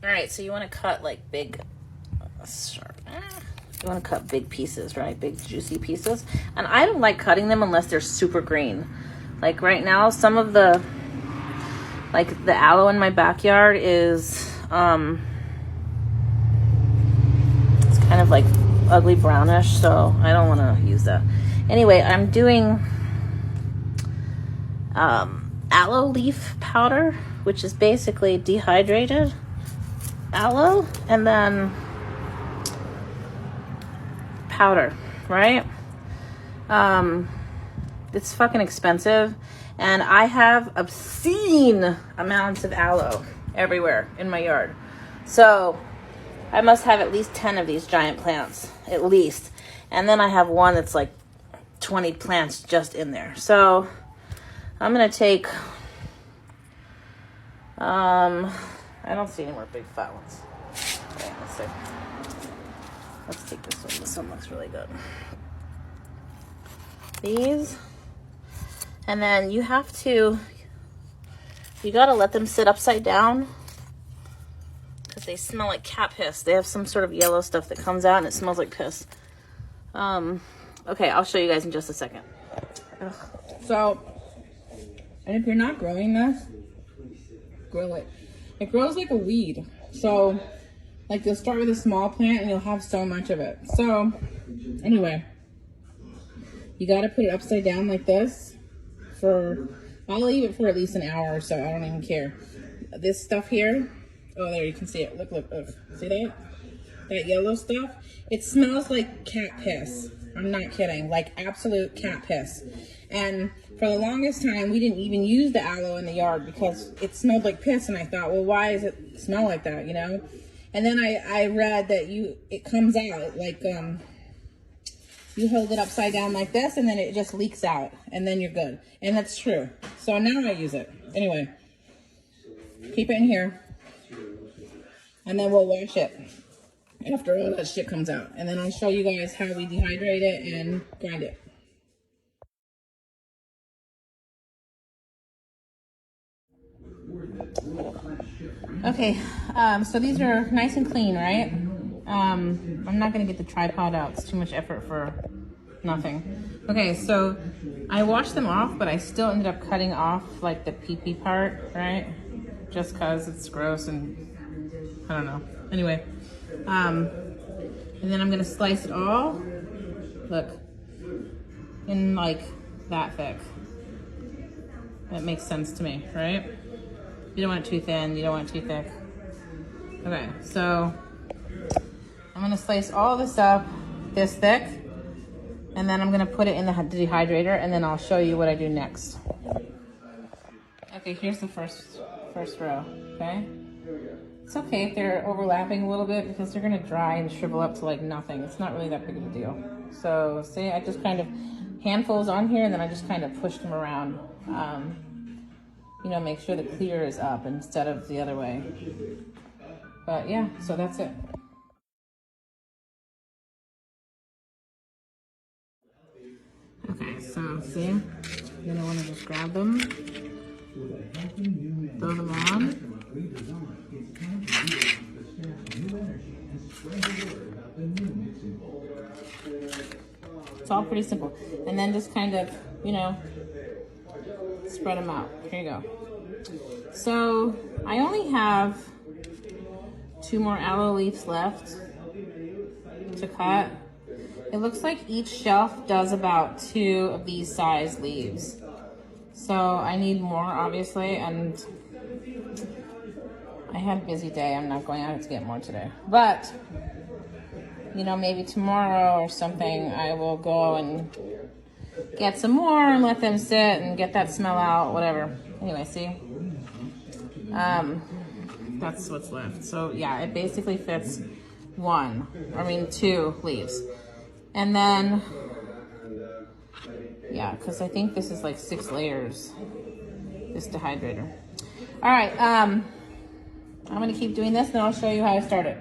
All right, so you want to cut like big, sharp. You want to cut big pieces, right? Big juicy pieces. And I don't like cutting them unless they're super green. Like right now, some of the, like the aloe in my backyard is, it's kind of like ugly brownish, so I don't want to use that. Anyway, I'm doing aloe leaf powder, which is basically dehydrated aloe and then powder, right? It's fucking expensive, and I have obscene amounts of aloe everywhere in my yard. So I must have at least 10 of these giant plants, at least. And then I have one that's like 20 plants just in there. So I'm gonna take, I don't see any more big fat ones. Okay, let's see. Let's take this one. This one looks really good. These. And then you have to, you gotta let them sit upside down because they smell like cat piss. They have some sort of yellow stuff that comes out and it smells like piss. Okay, I'll show you guys in just a second. Ugh. So, and if you're not growing this, grow it. It grows like a weed. So, like you'll start with a small plant and you'll have so much of it. So, anyway, you gotta put it upside down like this for, I'll leave it for at least an hour or so. I don't even care. This stuff here, oh, there you can see it. Look, look, look. See that? That yellow stuff? It smells like cat piss. I'm not kidding. Like absolute cat piss. And for the longest time, we didn't even use the aloe in the yard because it smelled like piss. And I thought, well, why does it smell like that, you know? And then I read that it comes out like, you hold it upside down like this and then it just leaks out and then you're good. And that's true. So now I use it. Anyway, keep it in here and then we'll wash it after all that shit comes out. And then I'll show you guys how we dehydrate it and grind it. Okay, so these are nice and clean, right? I'm not gonna get the tripod out. It's too much effort for nothing. Okay, so I washed them off, but I still ended up cutting off like the pee-pee part, right? Just cause it's gross and I don't know. Anyway, and then I'm gonna slice it all, look, in like that thick. That makes sense to me, right? You don't want it too thin, you don't want it too thick. Okay, so I'm gonna slice all this up this thick, and then I'm gonna put it in the dehydrator, and then I'll show you what I do next. Okay, here's the first row, okay? It's okay if they're overlapping a little bit because they're gonna dry and shrivel up to like nothing. It's not really that big of a deal. So see, I just kind of, handfuls on here, and then I just kind of pushed them around. You know, make sure the clear is up instead of the other way. But yeah, so that's it. Okay, so see, you're gonna wanna just grab them, throw them on. It's all pretty simple. And then just kind of, you know, spread them out. Here you go. So I only have 2 more aloe leaves left to cut. It looks like each shelf does about 2 of these size leaves. So I need more, obviously, and I had a busy day. I'm not going out to get more today. But, you know, maybe tomorrow or something, I will go and get some more and let them sit and get that smell out, whatever. Anyway, see? That's what's left. So yeah, it basically fits 2 leaves. And then, yeah, because I think this is like 6 layers, this dehydrator. All right, I'm gonna keep doing this and I'll show you how I start it.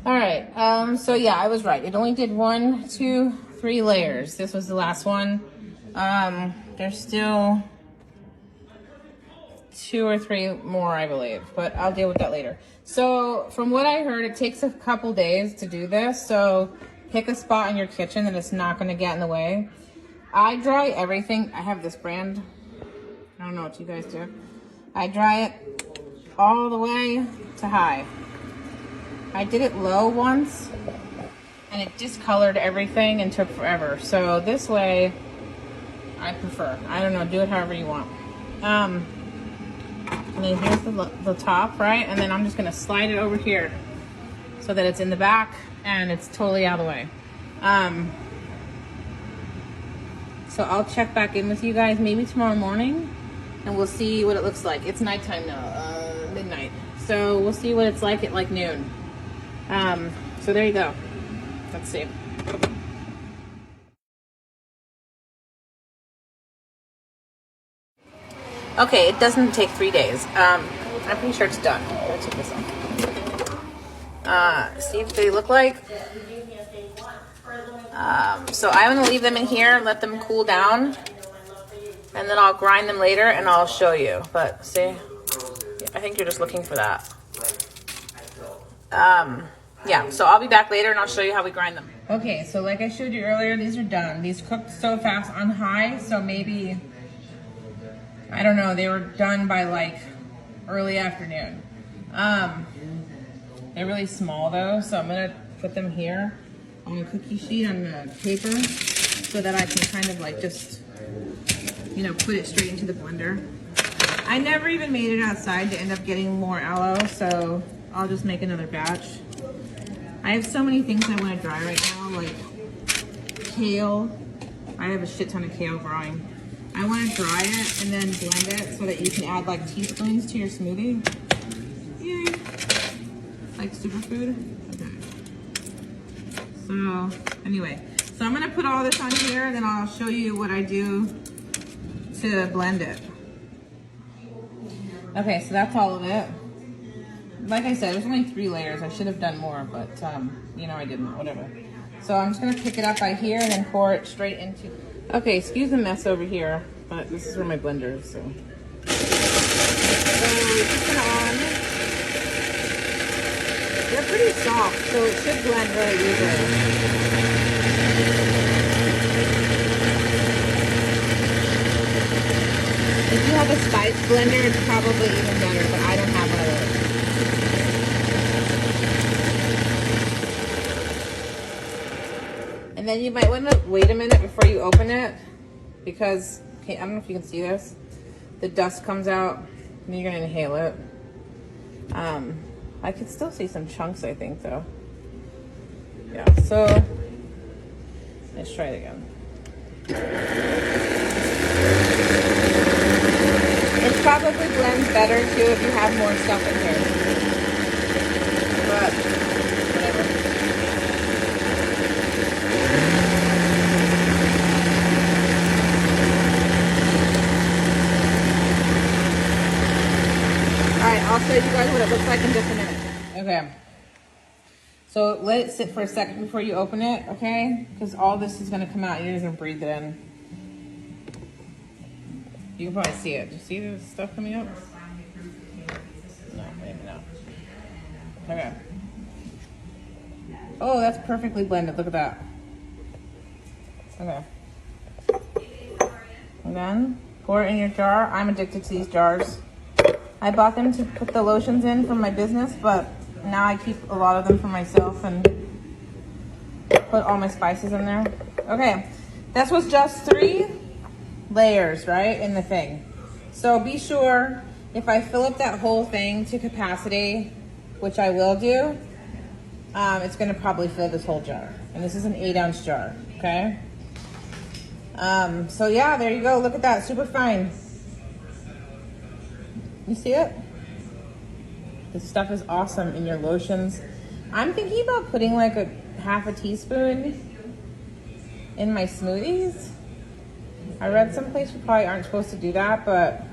All right, so yeah, I was right. It only did 1, 2, 3 layers. This was the last one. There's still 2 or 3 more, I believe, but I'll deal with that later. So from what I heard, it takes a couple days to do this. So pick a spot in your kitchen that it's not going to get in the way. I dry everything. I have this brand. I don't know what you guys do. I dry it all the way to high. I did it low once and it discolored everything and took forever. So this way I prefer. I don't know, do it however you want. And then here's the top, right? And then I'm just gonna slide it over here so that it's in the back and it's totally out of the way. So I'll check back in with you guys maybe tomorrow morning and we'll see what it looks like. It's nighttime now, midnight. So we'll see what it's like at like noon. So there you go. Let's see. Okay, it doesn't take 3 days. I'm pretty sure it's done. Let's check this out. See what they look like. So I'm gonna leave them in here, let them cool down, and then I'll grind them later and I'll show you. But see, I think you're just looking for that. Yeah, so I'll be back later and I'll show you how we grind them. Okay, so like I showed you earlier, these are done. These cooked so fast on high, so maybe, I don't know, they were done by like early afternoon. They're really small though, so I'm gonna put them here on a cookie sheet on the paper so that I can kind of like just, you know, put it straight into the blender. I never even made it outside to end up getting more aloe, so I'll just make another batch. I have so many things I want to dry right now, like kale. I have a shit ton of kale growing. I want to dry it and then blend it so that you can add like teaspoons to your smoothie. Yay. Like superfood. Okay. So anyway, so I'm going to put all this on here and then I'll show you what I do to blend it. Okay, so that's all of it. Like I said, there's only 3 layers. I should have done more, but you know, I didn't, whatever. So I'm just gonna pick it up by here and then pour it straight into. Okay, excuse the mess over here, but this is where my blender is, so. So put it on. They're pretty soft, so it should blend really easily. If you have a spice blender, it's probably even better, but I don't have one of those. And then you might want to wait a minute before you open it because, okay, I don't know if you can see this. The dust comes out and you're going to inhale it. I can still see some chunks, I think, though. Yeah, so let's try it again. It probably blends better too if you have more stuff in here. But whatever. Alright, I'll show you guys what it looks like in just a minute. Okay. So let it sit for a second before you open it, okay? Because all this is going to come out. You're just going to breathe it in. You can probably see it. Do you see the stuff coming out? No, maybe not. Okay. Oh, that's perfectly blended. Look at that. Okay. And then pour it in your jar. I'm addicted to these jars. I bought them to put the lotions in for my business, but now I keep a lot of them for myself and put all my spices in there. Okay, this was just 3 layers, right, in the thing. So be sure if I fill up that whole thing to capacity, which I will do, it's gonna probably fill this whole jar. And this is an 8-ounce jar, okay? So yeah, there you go. Look at that, super fine. You see it? This stuff is awesome in your lotions. I'm thinking about putting like a half a teaspoon in my smoothies. I read someplace you probably aren't supposed to do that, but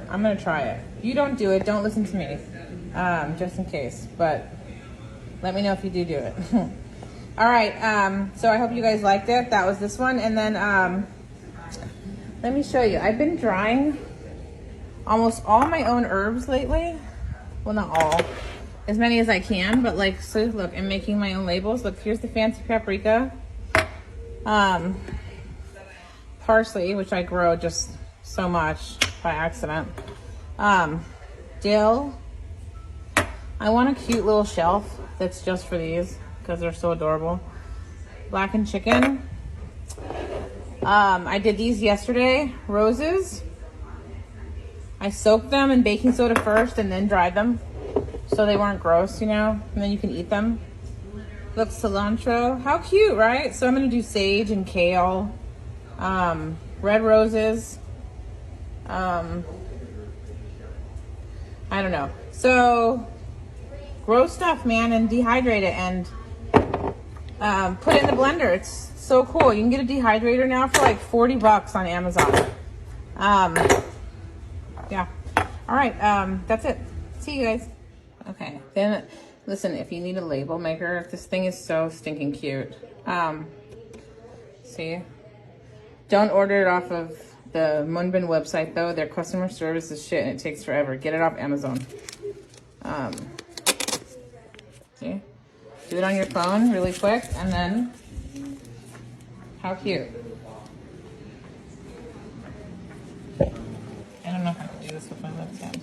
I'm gonna try it. If you don't do it, don't listen to me, just in case, but let me know if you do it. All right, so I hope you guys liked it. That was this one, and then let me show you. I've been drying almost all my own herbs lately. Well, not all, as many as I can, but like, so look, I'm making my own labels. Look, here's the fancy paprika. Parsley, which I grow just so much by accident. Dill. I want a cute little shelf that's just for these because they're so adorable. Blackened chicken. I did these yesterday. Roses. I soaked them in baking soda first and then dried them so they weren't gross, you know, and then you can eat them. Look, cilantro. How cute, right? So I'm going to do sage and kale. Red roses. I don't know. So grow stuff, man, and dehydrate it and put it in the blender. It's so cool. You can get a dehydrator now for like $40 on Amazon. Yeah. All right. That's it. See you guys. Okay. Then listen, if you need a label maker, this thing is so stinking cute. See? Don't order it off of the Moonbin website though. Their customer service is shit and it takes forever. Get it off Amazon. See? Do it on your phone really quick and then how cute. I don't know if I can do this with my left hand.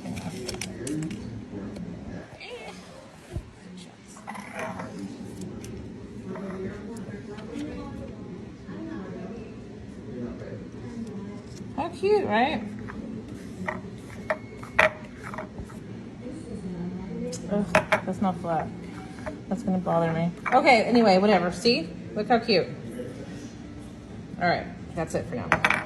How cute, right? Ugh, that's not flat. That's gonna bother me. Okay, anyway, whatever. See? Look how cute. All right, that's it for now.